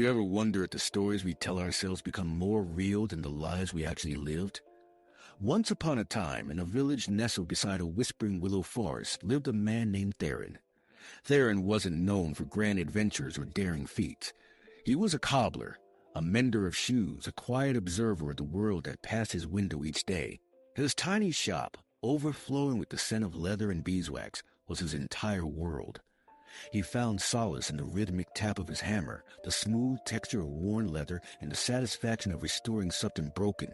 you ever wonder if the stories we tell ourselves become more real than the lives we actually lived? Once upon a time, in a village nestled beside a whispering willow forest, lived a man named Theron. Theron wasn't known for grand adventures or daring feats. He was a cobbler, a mender of shoes, a quiet observer of the world that passed his window each day. His tiny shop, overflowing with the scent of leather and beeswax, was his entire world. He found solace in the rhythmic tap of his hammer, the smooth texture of worn leather, and the satisfaction of restoring something broken.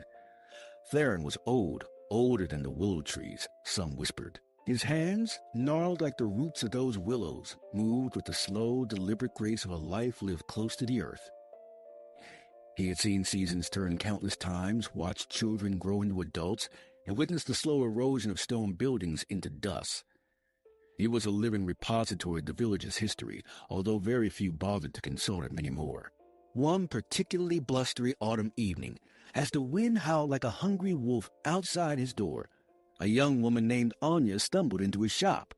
Theron was old, older than the willow trees, some whispered. His hands, gnarled like the roots of those willows, moved with the slow, deliberate grace of a life lived close to the earth. He had seen seasons turn countless times, watched children grow into adults, and witnessed the slow erosion of stone buildings into dust. He was a living repository of the village's history, although very few bothered to consult him anymore. One particularly blustery autumn evening, as the wind howled like a hungry wolf outside his door, a young woman named Anya stumbled into his shop.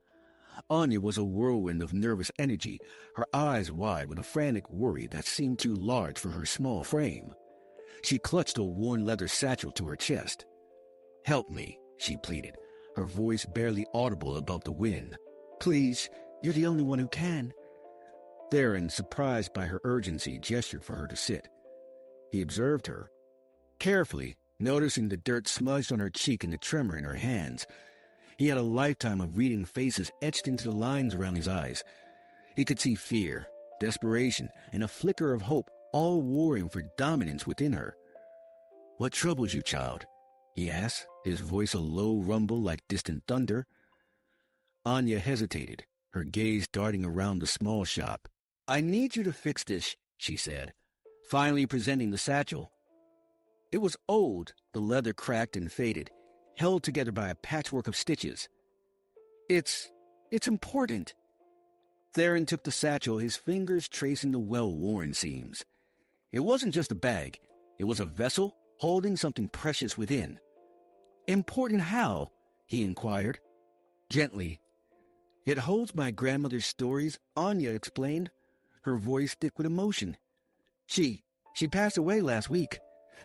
Anya was a whirlwind of nervous energy, her eyes wide with a frantic worry that seemed too large for her small frame. She clutched a worn leather satchel to her chest. "Help me," she pleaded, her voice barely audible above the wind. "Please, you're the only one who can." Theron, surprised by her urgency, gestured for her to sit. He observed her carefully, noticing the dirt smudged on her cheek and the tremor in her hands. He had a lifetime of reading faces etched into the lines around his eyes. He could see fear, desperation, and a flicker of hope, all warring for dominance within her. "What troubles you, child?" he asked, his voice a low rumble like distant thunder. Anya hesitated, her gaze darting around the small shop. "I need you to fix this," she said, finally presenting the satchel. It was old, the leather cracked and faded, held together by a patchwork of stitches. It's important." Theron took the satchel, his fingers tracing the well-worn seams. It wasn't just a bag. It was a vessel holding something precious within. "Important how?" he inquired. Gently. "It holds my grandmother's stories," Anya explained, her voice thick with emotion. She passed away last week.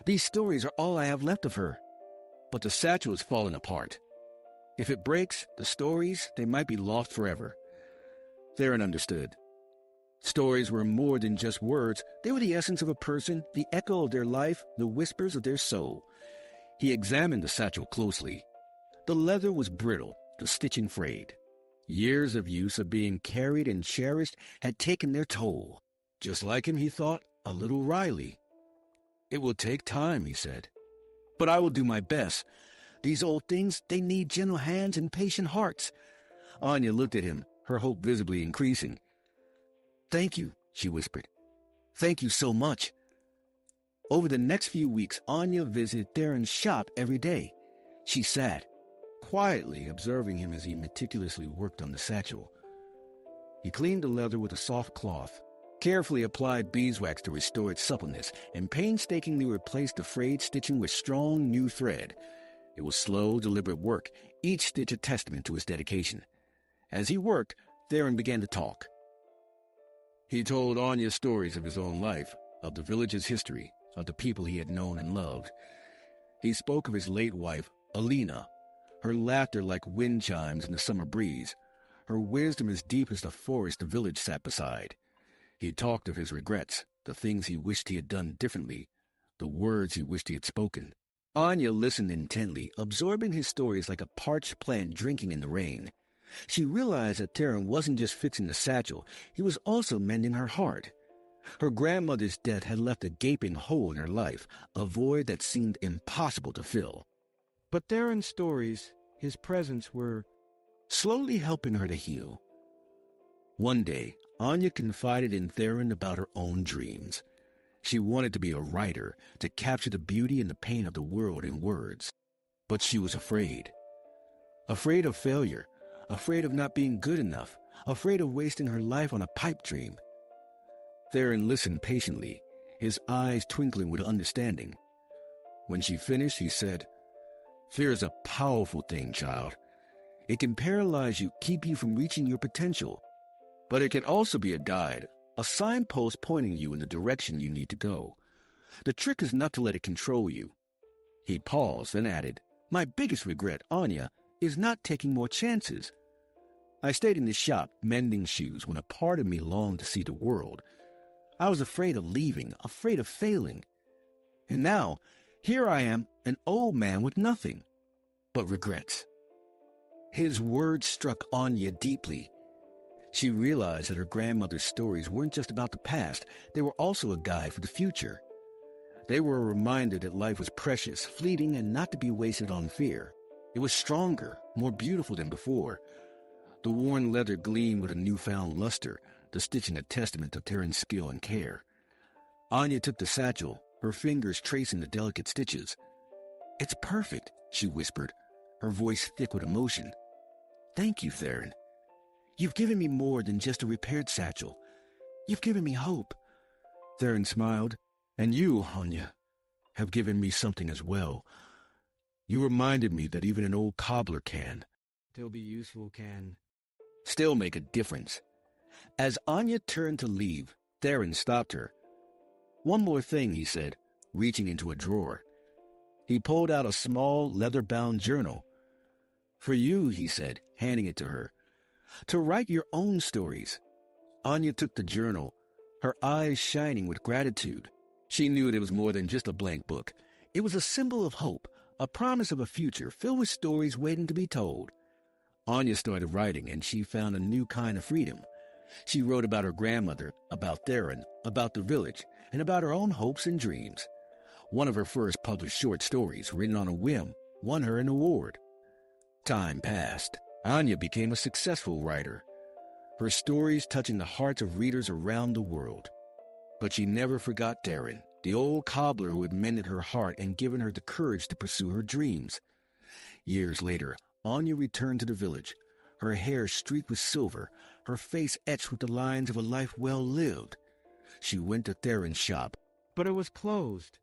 These stories are all I have left of her." But the satchel is falling apart. If it breaks, the stories, they might be lost forever. Theron understood. Stories were more than just words. They were the essence of a person, the echo of their life, the whispers of their soul. He examined the satchel closely. The leather was brittle, the stitching frayed. Years of use, of being carried and cherished, had taken their toll. Just like him, he thought, a little wryly. "It will take time," he said. "But I will do my best. These old things, they need gentle hands and patient hearts." Anya looked at him, her hope visibly increasing. "Thank you," she whispered. "Thank you so much." Over the next few weeks, Anya visited Theron's shop every day. She sat, quietly observing him as he meticulously worked on the satchel. He cleaned the leather with a soft cloth, carefully applied beeswax to restore its suppleness, and painstakingly replaced the frayed stitching with strong new thread. It was slow, deliberate work, each stitch a testament to his dedication. As he worked, Theron began to talk. He told Anya stories of his own life, of the village's history, of the people he had known and loved. He spoke of his late wife, Alina, her laughter like wind chimes in the summer breeze, her wisdom as deep as the forest the village sat beside. He talked of his regrets, the things he wished he had done differently, the words he wished he had spoken. Anya listened intently, absorbing his stories like a parched plant drinking in the rain. She realized that Theron wasn't just fixing the satchel, he was also mending her heart. Her grandmother's death had left a gaping hole in her life, a void that seemed impossible to fill. But Theron's stories, his presence, were slowly helping her to heal. One day, Anya confided in Theron about her own dreams. She wanted to be a writer, to capture the beauty and the pain of the world in words. But she was afraid. Afraid of failure, afraid of not being good enough, afraid of wasting her life on a pipe dream. Theron listened patiently, his eyes twinkling with understanding. When she finished, he said, "Fear is a powerful thing, child. It can paralyze you, keep you from reaching your potential. But it can also be a guide, a signpost pointing you in the direction you need to go. The trick is not to let it control you. He paused and added, "My biggest regret, Anya, is not taking more chances. I stayed in the shop mending shoes when a part of me longed to see the world. I was afraid of leaving, afraid of failing. And now, here I am, an old man with nothing but regrets." His words struck Anya deeply. She realized that her grandmother's stories weren't just about the past, they were also a guide for the future. They were a reminder that life was precious, fleeting, and not to be wasted on fear. It was stronger, more beautiful than before. The worn leather gleamed with a newfound luster, the stitching a testament to Taryn's skill and care. Anya took the satchel, her fingers tracing the delicate stitches. "It's perfect," she whispered, her voice thick with emotion. "Thank you, Theron. You've given me more than just a repaired satchel. You've given me hope." Theron smiled. "And you, Anya, have given me something as well. You reminded me that even an old cobbler can still be useful, can still make a difference." As Anya turned to leave, Theron stopped her. "One more thing," he said, reaching into a drawer. He pulled out a small, leather-bound journal. "For you," he said, handing it to her, "to write your own stories." Anya took the journal, her eyes shining with gratitude. She knew it was more than just a blank book. It was a symbol of hope, a promise of a future filled with stories waiting to be told. Anya started writing, and she found a new kind of freedom. She wrote about her grandmother, about Theron, about the village, and about her own hopes and dreams. One of her first published short stories, written on a whim, won her an award. Time passed. Anya became a successful writer, her stories touching the hearts of readers around the world. But she never forgot Theron, the old cobbler who had mended her heart and given her the courage to pursue her dreams. Years later, Anya returned to the village, her hair streaked with silver, her face etched with the lines of a life well lived. She went to Theron's shop, but it was closed.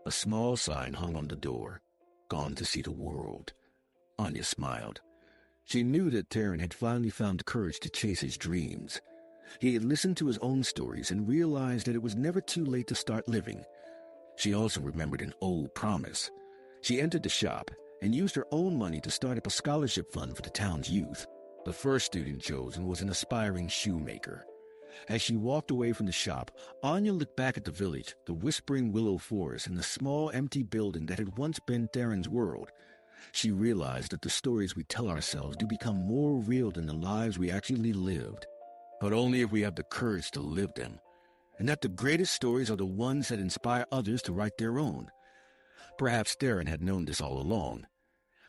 A small sign hung on the door, "Gone to see the world." Anya smiled. She knew that Theron had finally found the courage to chase his dreams. He had listened to his own stories and realized that it was never too late to start living. She also remembered an old promise. She entered the shop and used her own money to start up a scholarship fund for the town's youth. The first student chosen was an aspiring shoemaker. As she walked away from the shop, Anya looked back at the village, the whispering willow forest, and the small empty building that had once been Theron's world. She realized that the stories we tell ourselves do become more real than the lives we actually lived, but only if we have the courage to live them, and that the greatest stories are the ones that inspire others to write their own. Perhaps Theron had known this all along.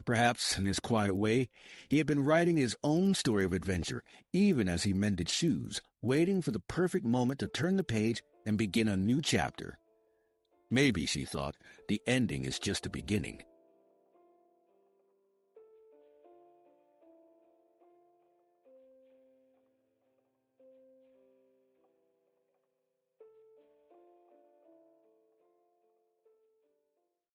Perhaps, in his quiet way, he had been writing his own story of adventure, even as he mended shoes, waiting for the perfect moment to turn the page and begin a new chapter. Maybe, she thought, the ending is just the beginning.